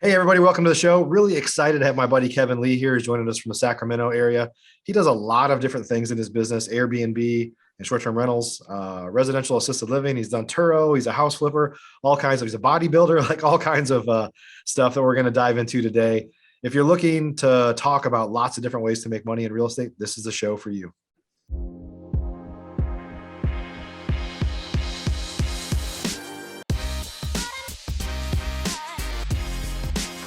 Hey, everybody, welcome to the show. Really excited to have my buddy Kevin Lee here. He's joining us from the Sacramento area. He does a lot of different things in his business: Airbnb and short term rentals, residential assisted living. He's done Turo, he's a house flipper, all kinds of, he's a bodybuilder, like all kinds of stuff that we're going to dive into today. If you're looking to talk about lots of different ways to make money in real estate, this is the show for you.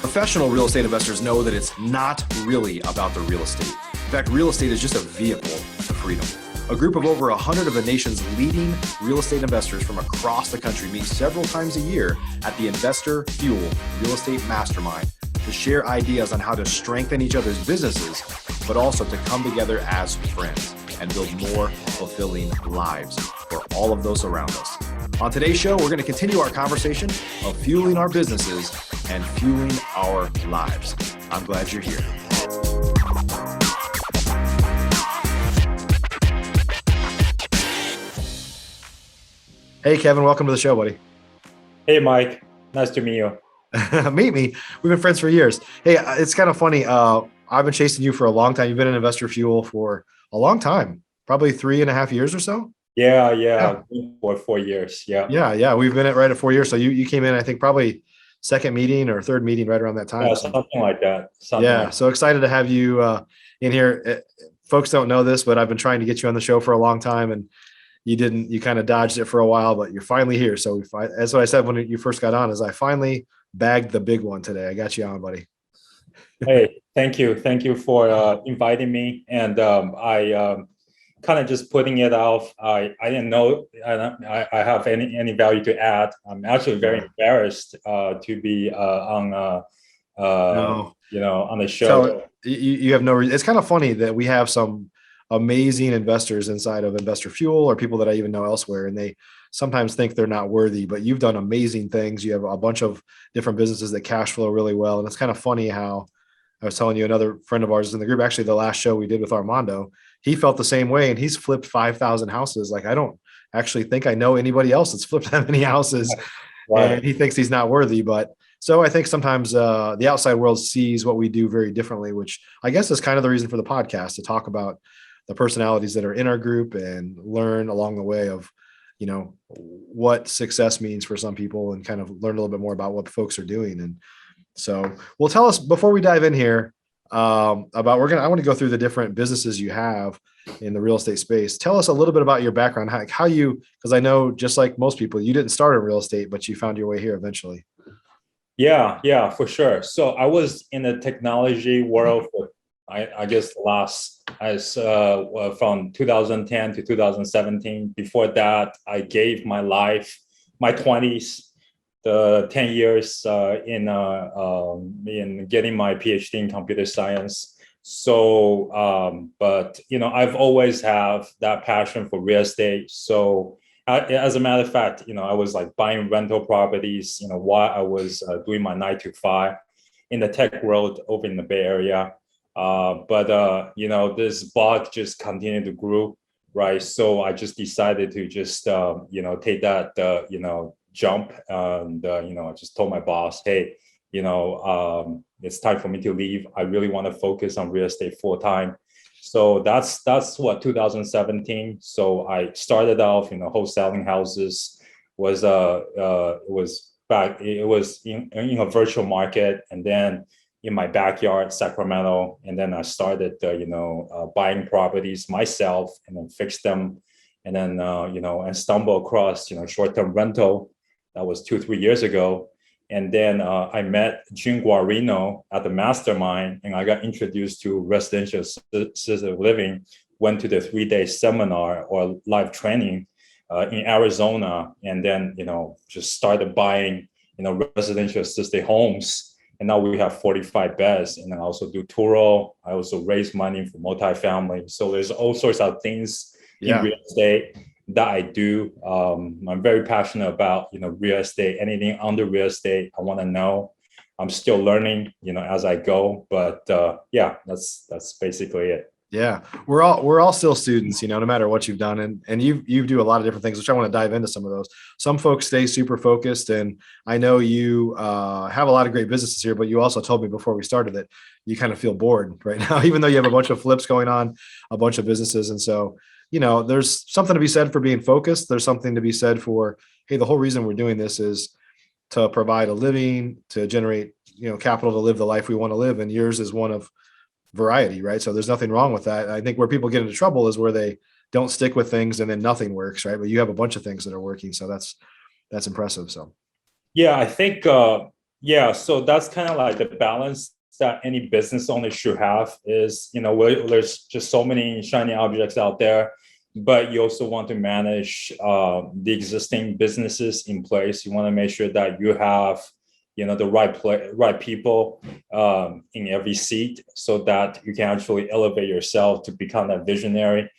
Professional real estate investors know that it's not really about the real estate. In fact, real estate is just a vehicle to freedom. A group of over 100 of the nation's leading real estate investors from across the country meet several times a year at the Investor Fuel Real Estate Mastermind to share ideas on how to strengthen each other's businesses, but also to come together as friends and build more fulfilling lives for all of those around us. On today's show, we're going to continue our conversation of fueling our businesses and fueling our lives. I'm glad you're here. Hey, Kevin, welcome to the show, buddy. Hey, Mike. Nice to meet you. Meet me. We've been friends for years. Hey, it's kind of funny. I've been chasing you for a long time. You've been in Investor Fuel for a long time, probably 3.5 years or so. Yeah. For 4 years. Yeah. We've been at right at 4 years. So you came in, I think, probably second meeting or third meeting right around that time. Yeah, something like that. So excited to have you in here. Folks don't know this, but I've been trying to get you on the show for a long time, and you kind of dodged it for a while, but you're finally here. So that's what I said when you first got on, is I finally bagged the big one today. I got you on, buddy. Hey, thank you. Thank you for inviting me. And I kind of just putting it off. I didn't know I have any value to add. I'm actually very embarrassed to be on No. on the show. So you have no reason. It's kind of funny that we have some amazing investors inside of Investor Fuel, or people that I even know elsewhere, and they sometimes think they're not worthy, but you've done amazing things. You have a bunch of different businesses that cash flow really well. And it's kind of funny how I was telling you, another friend of ours in the group, actually the last show we did with Armando, he felt the same way, and he's flipped 5,000 houses. Like, I don't actually think I know anybody else that's flipped that many houses. Right. And he thinks he's not worthy. But so I think sometimes the outside world sees what we do very differently, which I guess is kind of the reason for the podcast, to talk about the personalities that are in our group and learn along the way of, what success means for some people, and kind of learn a little bit more about what folks are doing. And so, well, tell us before we dive in here I want to go through the different businesses you have in the real estate space. Tell us a little bit about your background, how you, because I know just like most people, you didn't start in real estate, but you found your way here eventually. Yeah, for sure. So I was in the technology world for, I guess, from 2010 to 2017. Before that, I gave my life, my 20s, the 10 years in getting my PhD in computer science. So, but I've always have that passion for real estate. So, as a matter of fact, I was like buying rental properties, while I was doing my 9 to 5 in the tech world over in the Bay Area. But this bug just continued to grow, right? So I just decided to just take that jump, and I just told my boss, hey, it's time for me to leave. I really want to focus on real estate full time. So that's what 2017. So I started off wholesaling houses. It was in a virtual market, and then in my backyard, Sacramento, and then I started buying properties myself and then fix them, and then and stumble across short-term rental. That was 2-3 years ago. And then I met Jim Guarino at the Mastermind, and I got introduced to residential assisted living, went to the 3-day seminar or live training in Arizona, and then, just started buying, residential assisted homes. And now we have 45 beds, and I also do Turo. I also raise money for multifamily. So there's all sorts of things in real estate that I do. I'm very passionate about, real estate, anything under real estate. I want to know. I'm still learning, as I go. But that's basically it. Yeah, we're all still students, no matter what you've done, and you do a lot of different things, which I want to dive into some of those. Some folks stay super focused, and I know you have a lot of great businesses here, but you also told me before we started that you kind of feel bored right now, even though you have a bunch of flips going on, a bunch of businesses, and so there's something to be said for being focused. There's something to be said for, hey, the whole reason we're doing this is to provide a living, to generate capital to live the life we want to live, and yours is one of variety, right? So there's nothing wrong with that. I think where people get into trouble is where they don't stick with things and then nothing works, right? But you have a bunch of things that are working, so that's impressive. So Yeah, I think yeah, so that's kind of like the balance that any business owner should have is, there's just so many shiny objects out there, but you also want to manage the existing businesses in place. You want to make sure that you have, the right people in every seat so that you can actually elevate yourself to become that visionary.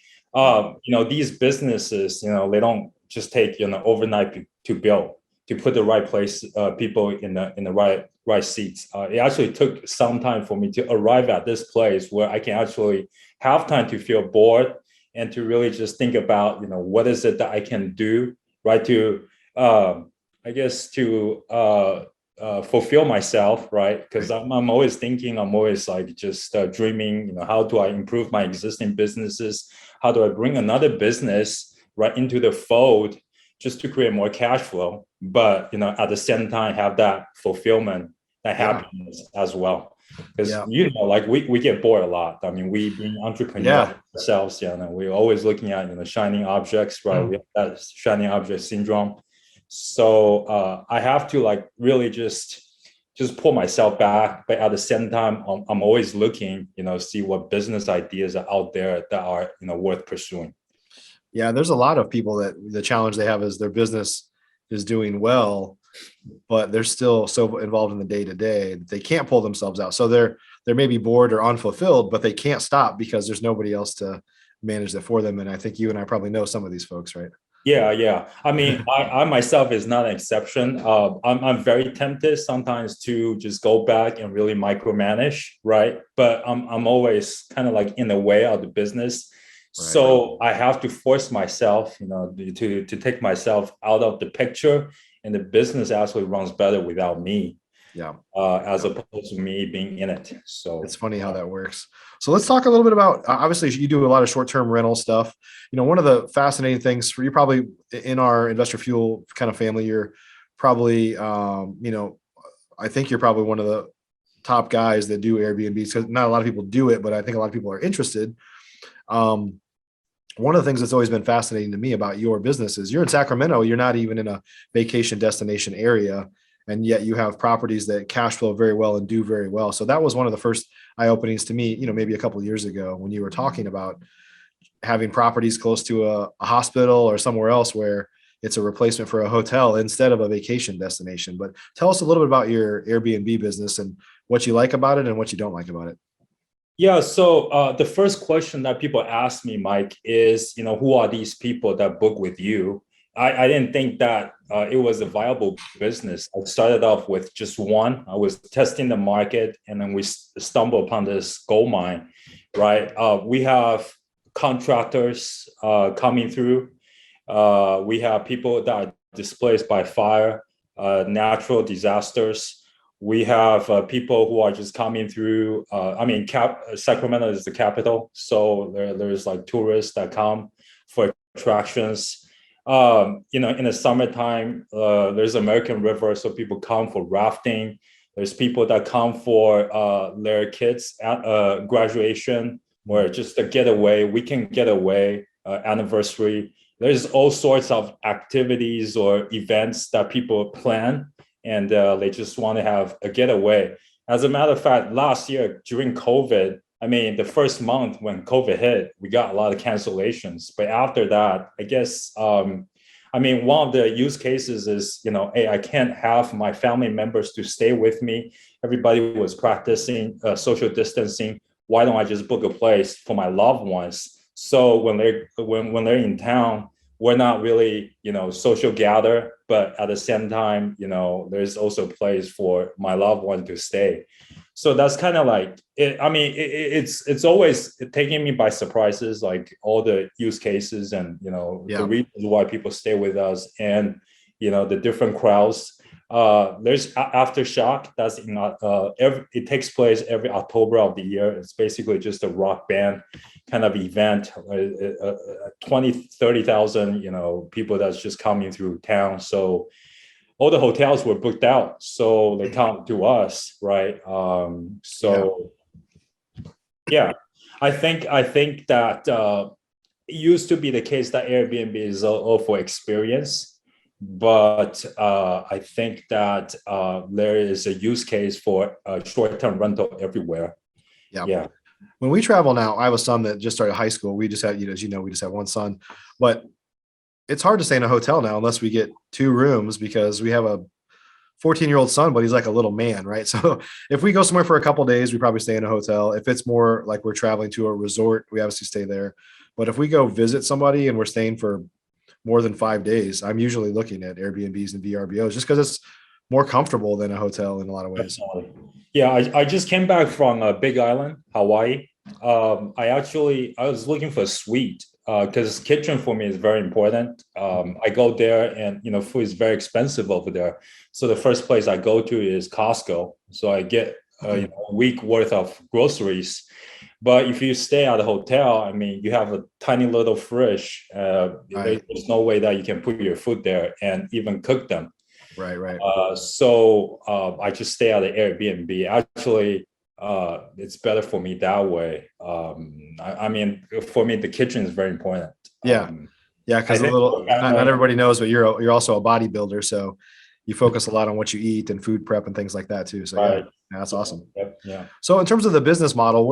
These businesses, they don't just take, overnight to build, to put the right place, people in the right seats. It actually took some time for me to arrive at this place where I can actually have time to feel bored and to really just think about, what is it that I can do, right? To I guess to fulfill myself, right? Because I'm always thinking, I'm always like just dreaming, how do I improve my existing businesses? How do I bring another business right into the fold just to create more cash flow, but at the same time have that fulfillment, that happiness as well. Because like we get bored a lot. I mean, we being entrepreneurs ourselves, we're always looking at shining objects, right? We have that shining object syndrome. So I have to like really just pull myself back, but at the same time, I'm always looking, see what business ideas are out there that are worth pursuing. yeah, there's a lot of people that the challenge they have is their business is doing well, but they're still so involved in the day to day they can't pull themselves out. So they're maybe bored or unfulfilled, but they can't stop because there's nobody else to manage that for them. And I think you and I probably know some of these folks, right? Yeah. I mean, I myself is not an exception. I'm very tempted sometimes to just go back and really micromanage, right? But I'm always kind of like in the way of the business. So I have to force myself, to take myself out of the picture, and the business actually runs better without me. As opposed to me being in it. So it's funny how that works. So let's talk a little bit about, obviously you do a lot of short-term rental stuff. One of the fascinating things for you, probably in our Investor Fuel kind of family, you're probably, I think you're probably one of the top guys that do Airbnbs, because not a lot of people do it, but I think a lot of people are interested. One of the things that's always been fascinating to me about your business is you're in Sacramento. You're not even in a vacation destination area, and yet you have properties that cash flow very well and do very well. So that was one of the first eye openings to me, maybe a couple of years ago, when you were talking about having properties close to a hospital or somewhere else where it's a replacement for a hotel instead of a vacation destination. But tell us a little bit about your Airbnb business and what you like about it and what you don't like about it. Yeah, so the first question that people ask me, Mike, is, who are these people that book with you? I didn't think that it was a viable business. I started off with just one. I was testing the market, and then we stumbled upon this gold mine, right? We have contractors coming through. We have people that are displaced by fire, natural disasters. We have people who are just coming through. Sacramento is the capital, so there's like tourists that come for attractions. In the summertime, there's American River, so people come for rafting. There's people that come for their kids' graduation or just a getaway, weekend getaway, anniversary. There's all sorts of activities or events that people plan, and they just want to have a getaway. As a matter of fact, last year during COVID, the first month when COVID hit, we got a lot of cancellations. But after that, I guess, one of the use cases is, hey, I can't have my family members to stay with me. Everybody was practicing social distancing. Why don't I just book a place for my loved ones? So when they're in town, we're not really, social gather, but at the same time, there's also a place for my loved one to stay. So that's kind of like it. I mean, it's always taking me by surprises, like all the use cases and the Yeah. reasons why people stay with us, and the different crowds. There's Aftershock. That's it takes place every October of the year. It's basically just a rock band kind of event. 20, 30,000 people that's just coming through town. So all the hotels were booked out, so they come to us, right? So yeah, I think that it used to be the case that Airbnb is all for experience, but I think that there is a use case for short-term rental everywhere. Yeah. Yeah. When we travel now, I have a son that just started high school. We just had, as you know, we just have one son, but it's hard to stay in a hotel now unless we get 2 rooms because we have a 14-year-old son, but he's like a little man, right? So if we go somewhere for a couple of days, we probably stay in a hotel. If it's more like we're traveling to a resort, we obviously stay there. But if we go visit somebody and we're staying for more than 5 days, I'm usually looking at Airbnbs and VRBOs just because it's more comfortable than a hotel in a lot of ways. Definitely. Yeah, I just came back from Big Island, Hawaii. I was looking for a suite because kitchen for me is very important. I go there and food is very expensive over there. So the first place I go to is Costco. So I get a week worth of groceries. But if you stay at a hotel, I mean, you have a tiny little fridge. Right. There's no way that you can put your food there and even cook them. Right. So I just stay at the Airbnb. Actually, it's better for me that way. I mean, for me, the kitchen is very important. Yeah. Yeah. Because not everybody knows, but you're also a bodybuilder, so you focus a lot on what you eat and food prep and things like that too. So right. that's awesome. Yeah. So in terms of the business model,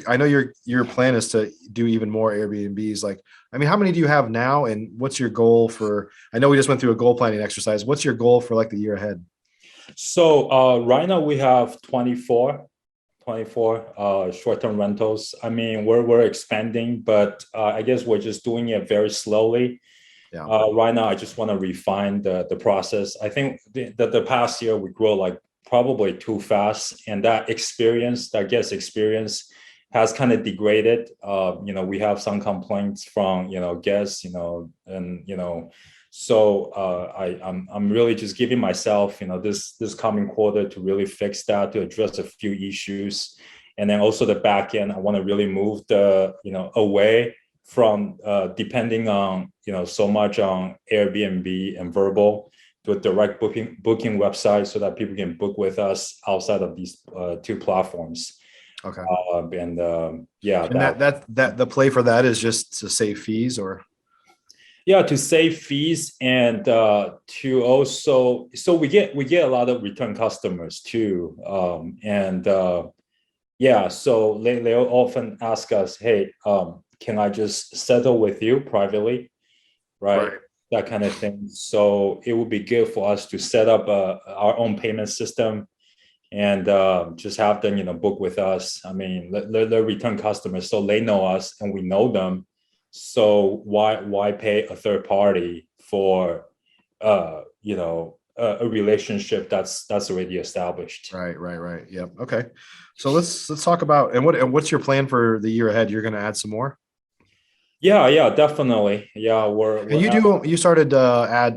I know your plan is to do even more Airbnbs. Like, I mean, how many do you have now, and what's your goal for? I know we just went through a goal planning exercise. What's your goal for like the year ahead? So right now we have 24 short-term rentals. I mean, we're expanding, but I guess we're just doing it very slowly. Yeah. Right now, I just want to refine the process. I think the past year we grow like probably too fast, and that guest experience has kind of degraded. We have some complaints from guests, and so I'm really just giving myself this coming quarter to really fix that, to address a few issues, and then also the back end. I want to really move the away from depending on so much on Airbnb and Verbal to a direct booking website so that people can book with us outside of these 2 platforms. Okay. Yeah, and that the play for that is just to save fees, or to save fees, and to also, so we get a lot of return customers too, so they often ask us, hey, can I just settle with you privately, right? That kind of thing. So it would be good for us to set up our own payment system and just have them book with us. I mean, they're return customers, so they know us and we know them. So why pay a third party for a relationship that's already established? Right. Yep. Okay. So let's talk about, and what's your plan for the year ahead? You're going to add some more? Yeah, definitely. Yeah, And you started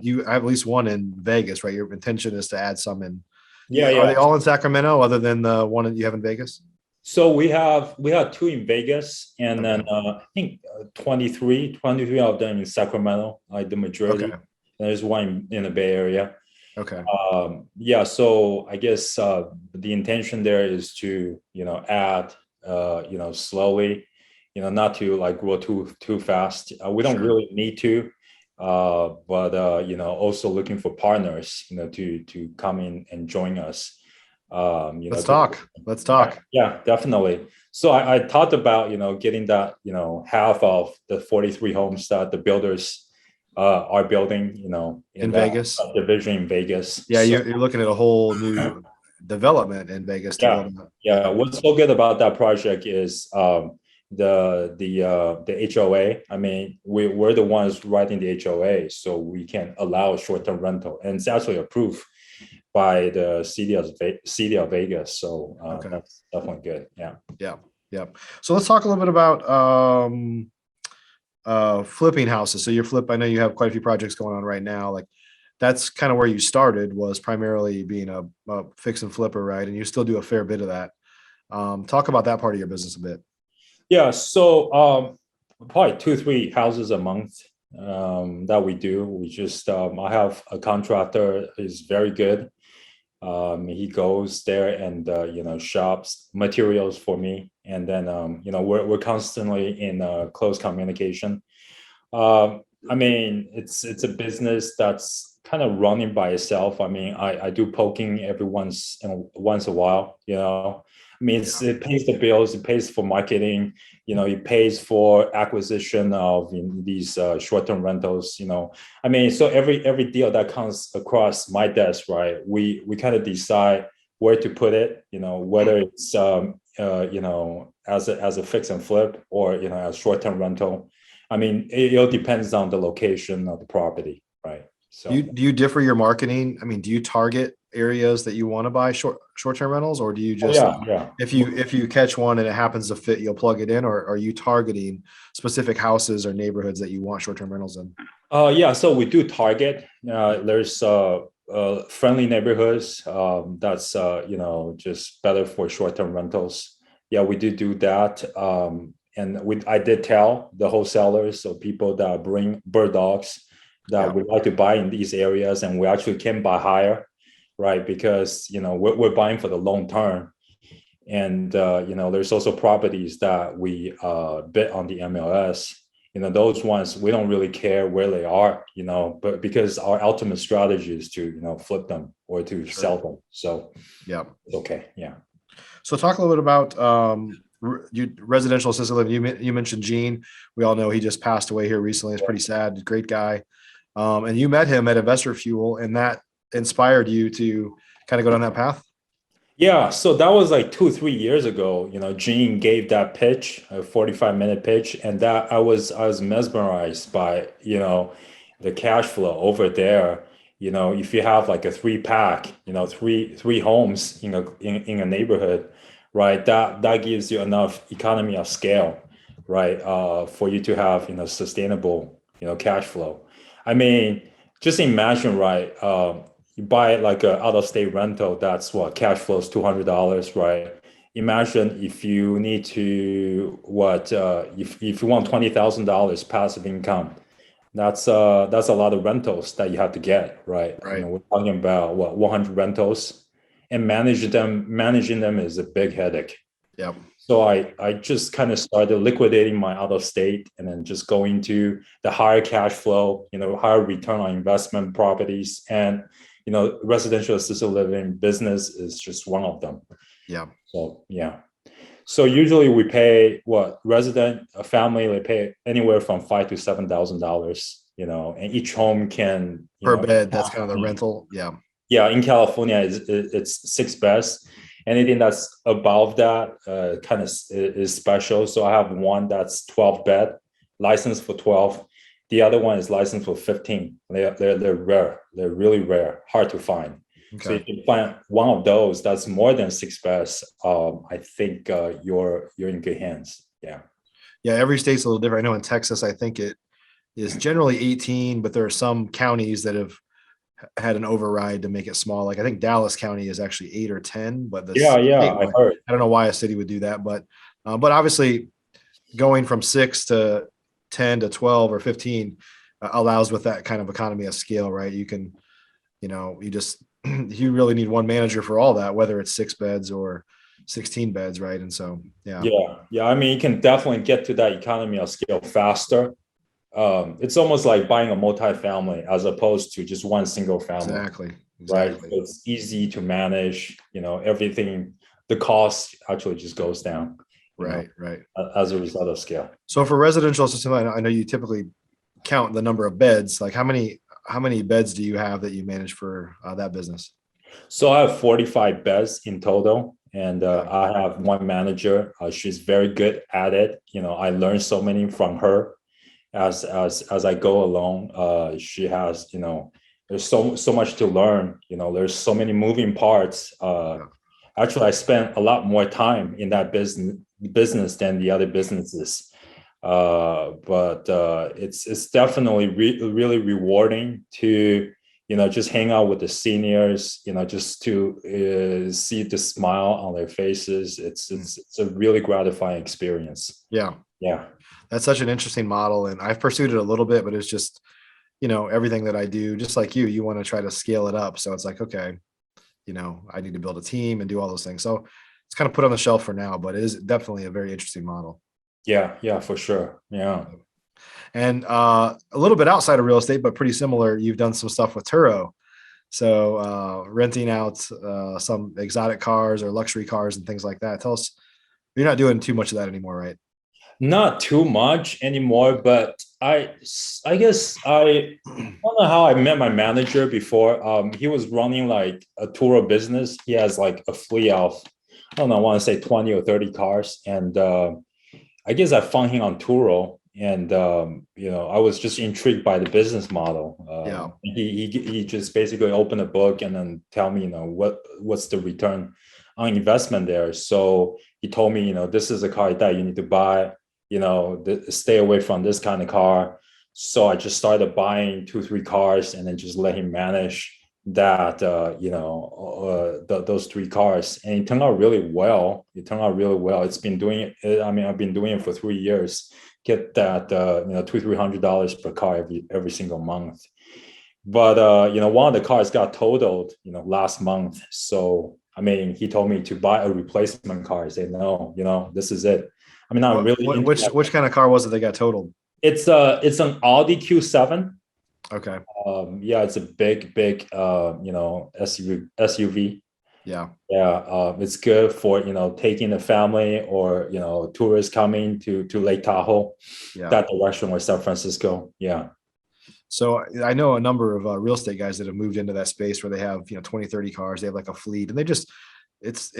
you have at least one in Vegas, right? Your intention is to add some in. Yeah. Are they all in Sacramento other than the one that you have in Vegas? So we have 2 in Vegas, and Okay. then I think 23 of them in Sacramento, like the majority. Okay. There's one in the Bay Area. Okay. So I guess the intention there is to add slowly, not to like grow too fast. We don't really need to, but also looking for partners to come in and join us. Let's talk. Yeah, definitely. So I thought about getting that half of the 43 homes that the builders are building in Vegas division in Vegas. Yeah, so you're looking at a whole new development in Vegas to build up. Yeah, what's so good about that project is the HOA. I mean, we're the ones writing the HOA, so we can allow short-term rental, and it's actually approved by the city of Vegas. So Okay. that's definitely good. Yeah. Yeah. So let's talk a little bit about flipping houses. So I know you have quite a few projects going on right now. Like that's kind of where you started, was primarily being a fix and flipper, right? And you still do a fair bit of that. Talk about that part of your business a bit. Yeah. So probably 2-3 houses a month that we do. We just I have a contractor who's very good. He goes there and shops materials for me, and then we're constantly in close communication. I mean, it's a business that's kind of running by itself. I mean, I do poking every once a while. I mean, it pays the bills, it pays for marketing. It pays for acquisition of these short-term rentals. I mean, so every deal that comes across my desk, right? We kind of decide where to put it. Whether it's as a fix and flip, or as short-term rental. I mean, it all depends on the location of the property, right? So Do you differ your marketing? I mean, do you target areas that you want to buy short-term rentals, or do you just, yeah. if you catch one and it happens to fit, you'll plug it in, or are you targeting specific houses or neighborhoods that you want short-term rentals in? Yeah, so we do target. There's friendly neighborhoods that's just better for short-term rentals. Yeah, we do that. And I did tell the wholesalers, so people that bring bird dogs that would like to buy in these areas, and we actually can buy higher, right? Because we're buying for the long term. And there's also properties that we bid on the MLS. Those ones we don't really care where they are, but because our ultimate strategy is to flip them or to sell them. So Yeah. okay, yeah. So talk a little bit about residential assisted living. You mentioned Gene. We all know he just passed away here recently. It's pretty sad. Great guy. And you met him at Investor Fuel, and that inspired you to kind of go down that path. Yeah, so that was like 2-3 years ago. Gene gave that pitch, a 45-minute pitch, and that I was mesmerized by the cash flow over there. If you have like a 3-pack, three homes in a neighborhood, right? That gives you enough economy of scale, right? For you to have sustainable cash flow. I mean, just imagine, right? You buy like a out of state rental, that's what cash flows $200, right? Imagine if you need to if you want $20,000 passive income, that's a lot of rentals that you have to get, right? Right. We're talking about 100 rentals, and managing them is a big headache. Yeah. So I just kind of started liquidating my out of state, and then just going to the higher cash flow, higher return on investment properties. And residential assisted living business is just one of them. Yeah. So yeah. So usually we pay a family, they pay anywhere from $5,000 to $7,000, and each home can Per bed. That's kind of the rental. Yeah. Yeah, in California it's 6 beds. Anything that's above that kind of is special. So I have one that's 12 bed, licensed for 12. The other one is licensed for 15. They're rare. They're really rare, hard to find. Okay. So if you find one of those that's more than 6 beds, I think you're in good hands. Yeah. Yeah. Every state's a little different. I know in Texas, I think it is generally 18, but there are some counties that have had an override to make it small. Like I think Dallas County is actually 8 or 10, but I heard. I don't know why a city would do that, but obviously going from 6 to 10 to 12 or 15 allows with that kind of economy of scale, right? You can, you really need one manager for all that, whether it's 6 beds or 16 beds, right? And so, yeah. I mean, you can definitely get to that economy of scale faster. It's almost like buying a multi-family as opposed to just one single family. Exactly. Right. So it's easy to manage, everything, the cost actually just goes down. Right. As a result of scale. So for residential system, I know you typically count the number of beds. Like how many beds do you have that you manage for that business? So I have 45 beds in total, and I have one manager. She's very good at it. I learned so many from her as I go along. She has there's so much to learn. There's so many moving parts. Yeah. Actually, I spent a lot more time in that business than the other businesses. But it's definitely really rewarding to just hang out with the seniors, just to see the smile on their faces. It's a really gratifying experience. Yeah. Yeah. That's such an interesting model. And I've pursued it a little bit, but it's just, everything that I do, just like you want to try to scale it up. So it's like, okay, I need to build a team and do all those things. So it's kind of put on the shelf for now, but it is definitely a very interesting model. Yeah, for sure. Yeah. And a little bit outside of real estate, but pretty similar. You've done some stuff with Turo. So renting out some exotic cars or luxury cars and things like that. Tell us, you're not doing too much of that anymore, right? Not too much anymore, but I guess I don't know how I met my manager before. He was running like a Turo business. He has like a fleet of, I don't know, I want to say 20 or 30 cars. And I guess I found him on Turo, and I was just intrigued by the business model. Yeah. He just basically opened a book and then tell me, what's the return on investment there. So he told me, this is a car that you need to buy. Stay away from this kind of car. So I just started buying 2, 3 cars and then just let him manage that, those 3 cars, and it turned out really well. It's been doing it. I mean, I've been doing it for 3 years. Get that, $200-300 per car every single month. But one of the cars got totaled, last month. So I mean, he told me to buy a replacement car. I said, no, this is it. I mean, I'm really into which kind of car was it that got totaled? It's an Audi Q7. Okay. Yeah, it's a big SUV. Yeah. Yeah, it's good for taking the family or tourists coming to Lake Tahoe, Yeah. that direction, or San Francisco. Yeah. So I know a number of real estate guys that have moved into that space where they have 20, 30 cars. They have like a fleet, and they just it's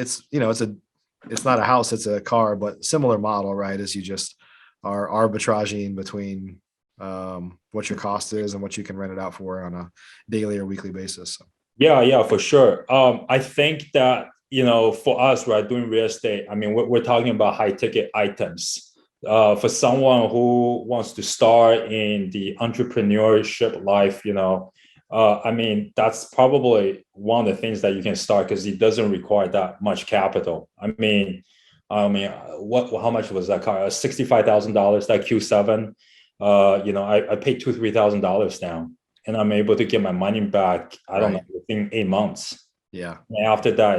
not a house, it's a car, but similar model, right? As you just are arbitraging between what your cost is and what you can rent it out for on a daily or weekly basis. Yeah, for sure. I think that, for us, right, doing real estate, I mean, we're talking about high ticket items. For someone who wants to start in the entrepreneurship life, I mean, that's probably one of the things that you can start, because it doesn't require that much capital. How much was that car? $65,000, that Q7. I paid $2,000-3,000 down, and I'm able to get my money back. I don't know, within 8 months. Yeah. And after that,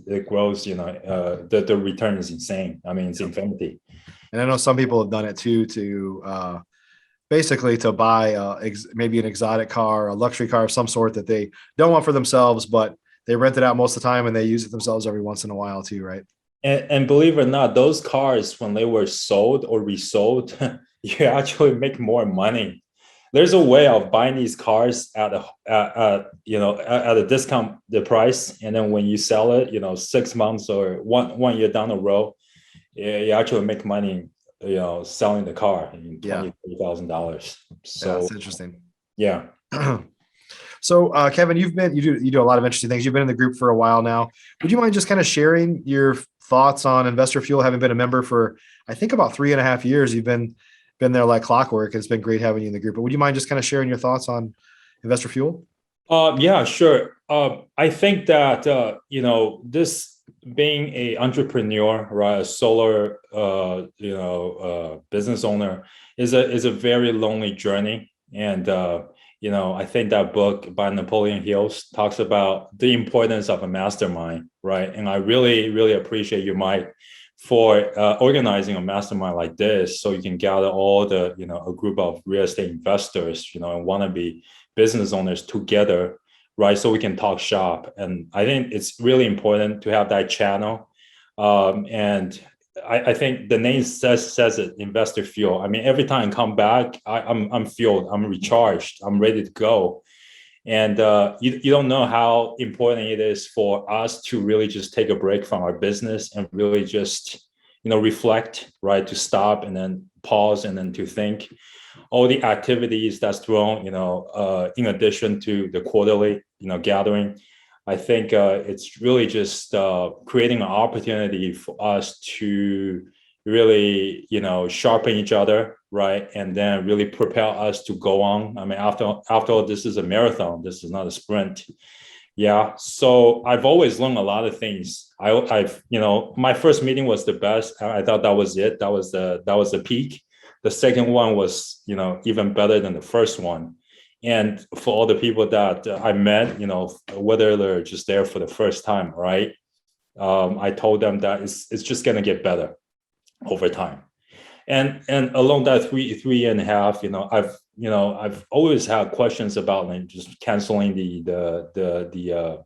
it grows. The return is insane. I mean, it's infinity. And I know some people have done it too, to basically to buy maybe an exotic car, a luxury car of some sort that they don't want for themselves, but they rent it out most of the time and they use it themselves every once in a while too, right? And believe it or not, those cars, when they were sold or resold, you actually make more money. There's a way of buying these cars at a discount the price, and then when you sell it, 6 months or one year down the road, you actually make money, selling the car in $20,000. So yeah, that's interesting. Yeah. So Kevin, you do a lot of interesting things. You've been in the group for a while now. Would you mind just kind of sharing your thoughts on Investor Fuel, having been a member for, I think, about 3.5 years? You've been there like clockwork. It's been great having you in the group. But would you mind just kind of sharing your thoughts on Investor Fuel? Yeah, sure. I think that this, being a entrepreneur, right, a solar business owner, is a very lonely journey. And I think that book by Napoleon Hill talks about the importance of a mastermind, right? And I really, really appreciate you, Mike, for organizing a mastermind like this, so you can gather all the a group of real estate investors, and wannabe business owners together, right? So we can talk shop. And I think it's really important to have that channel. And I think the name says it, Investor Fuel. I mean, every time I come back, I'm fueled, I'm recharged, I'm ready to go. And you don't know how important it is for us to really just take a break from our business and really just reflect, right? To stop and then pause and then to think. All the activities that's thrown, in addition to the quarterly, gathering, I think it's really just creating an opportunity for us to really, sharpen each other, right? And then really propel us to go on. I mean, after all, this is a marathon. This is not a sprint. Yeah. So I've always learned a lot of things. I've, my first meeting was the best. I thought that was it. That was the peak. The second one was, even better than the first one. And for all the people that I met, whether they're just there for the first time, right? I told them that it's just gonna get better over time. And along that three and a half, I've always had questions about like just canceling the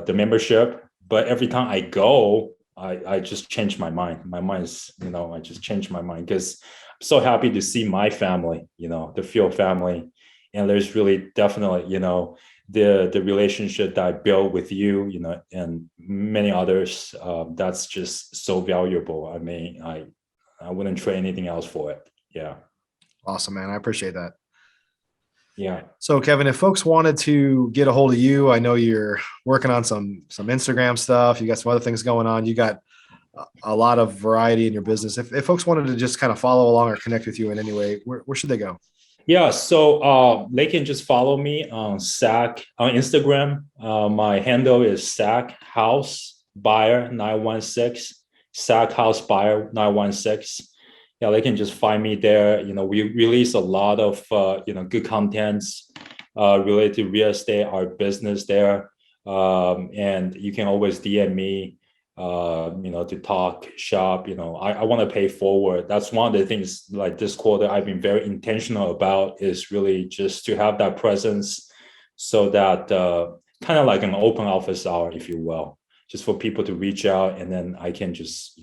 membership, but every time I go, I just change my mind. My mind's, I just change my mind because I'm so happy to see my family, the Field family, and there's really definitely, the relationship that I built with you, and many others. That's just so valuable. I mean, I wouldn't trade anything else for it. Yeah. Awesome, man. I appreciate that. Yeah. So Kevin, if folks wanted to get a hold of you, I know you're working on some Instagram stuff. You got some other things going on. You got a lot of variety in your business. If folks wanted to just kind of follow along or connect with you in any way, where should they go? Yeah. So they can just follow me on Instagram. My handle is Sac House Buyer 916. Sac House Buyer 916. Yeah, they can just find me there. We release a lot of good contents related to real estate, our business there, and you can always DM me, to talk shop. I want to pay forward. That's one of the things. Like this quarter, I've been very intentional about is really just to have that presence, so that kind of like an open office hour, if you will. Just for people to reach out, and then I can just,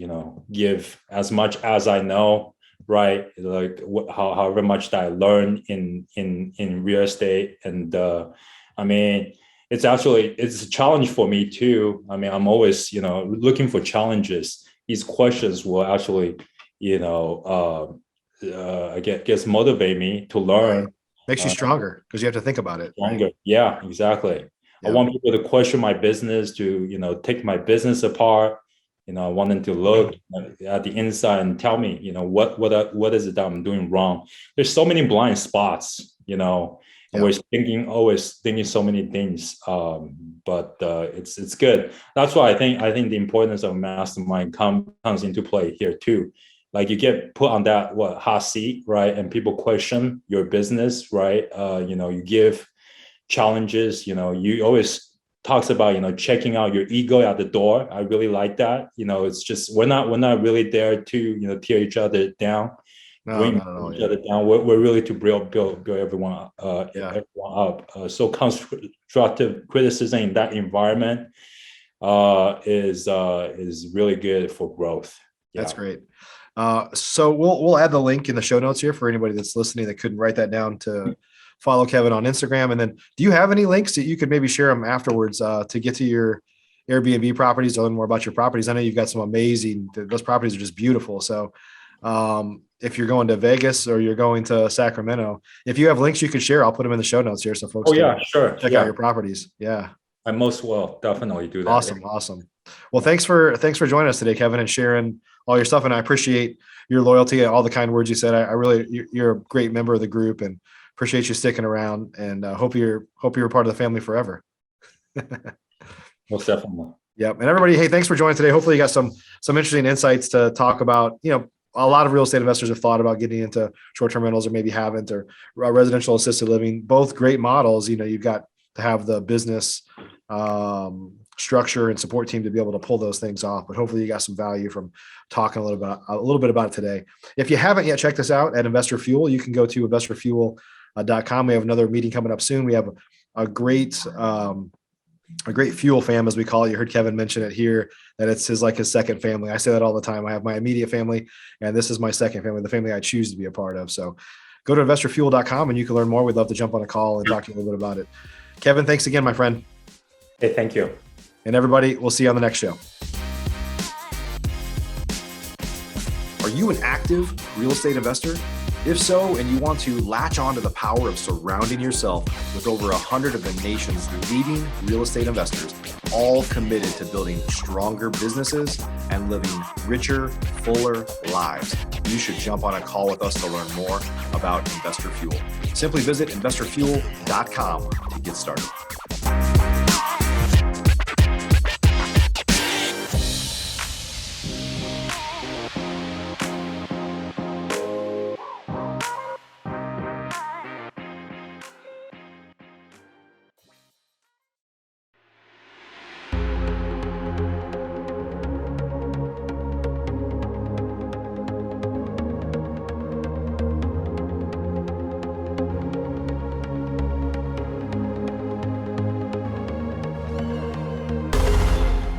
give as much as I know, right? Like however much that I learn in real estate. And I mean, it's a challenge for me too. I mean, I'm always, looking for challenges. These questions will actually, I guess motivate me to learn. Right. Makes you stronger because you have to think about it. Stronger. Right? Yeah, exactly. I want people to question my business, to, take my business apart. I want them to look at the inside and tell me, what is it that I'm doing wrong? There's so many blind spots, and we're always thinking so many things. But it's good. That's why I think the importance of Mastermind comes into play here too. Like you get put on that hot seat, right? And people question your business, right? You give challenges. You always talks about checking out your ego at the door. I really like that. It's just we're not really there to tear each other down, bring each other down. We're really to build everyone up. So constructive criticism in that environment is really good for growth. Yeah. That's great. So we'll add the link in the show notes here for anybody that's listening that couldn't write that down to follow Kevin on Instagram. And then do you have any links that you could maybe share them afterwards to get to your Airbnb properties, to learn more about your properties? I know you've got some those properties are just beautiful. So if you're going to Vegas or you're going to Sacramento, if you have links you could share, I'll put them in the show notes here. So folks sure. Check out your properties. Yeah. I most will definitely do that. Awesome. Well, thanks for joining us today, Kevin, and sharing all your stuff. And I appreciate your loyalty and all the kind words you said. I really, you're a great member of the group and appreciate you sticking around, and hope you're part of the family forever. Most definitely. Yep. And everybody, hey, thanks for joining today. Hopefully you got some interesting insights to talk about. A lot of real estate investors have thought about getting into short-term rentals or maybe haven't, or residential assisted living, both great models. You've got to have the business structure and support team to be able to pull those things off. But hopefully you got some value from talking a little bit about it today. If you haven't yet checked us out at Investor Fuel, you can go to investorfuel.com. We have another meeting coming up soon. We have a great fuel fam, as we call it. You heard Kevin mention it here, that it's his second family. I say that all the time. I have my immediate family, and this is my second family, the family I choose to be a part of. So go to investorfuel.com and you can learn more. We'd love to jump on a call and talk to you a little bit about it. Kevin, thanks again, my friend. Hey, thank you. And everybody, we'll see you on the next show. Are you an active real estate investor? If so, and you want to latch on to the power of surrounding yourself with over 100 of the nation's leading real estate investors, all committed to building stronger businesses and living richer, fuller lives, you should jump on a call with us to learn more about Investor Fuel. Simply visit investorfuel.com to get started.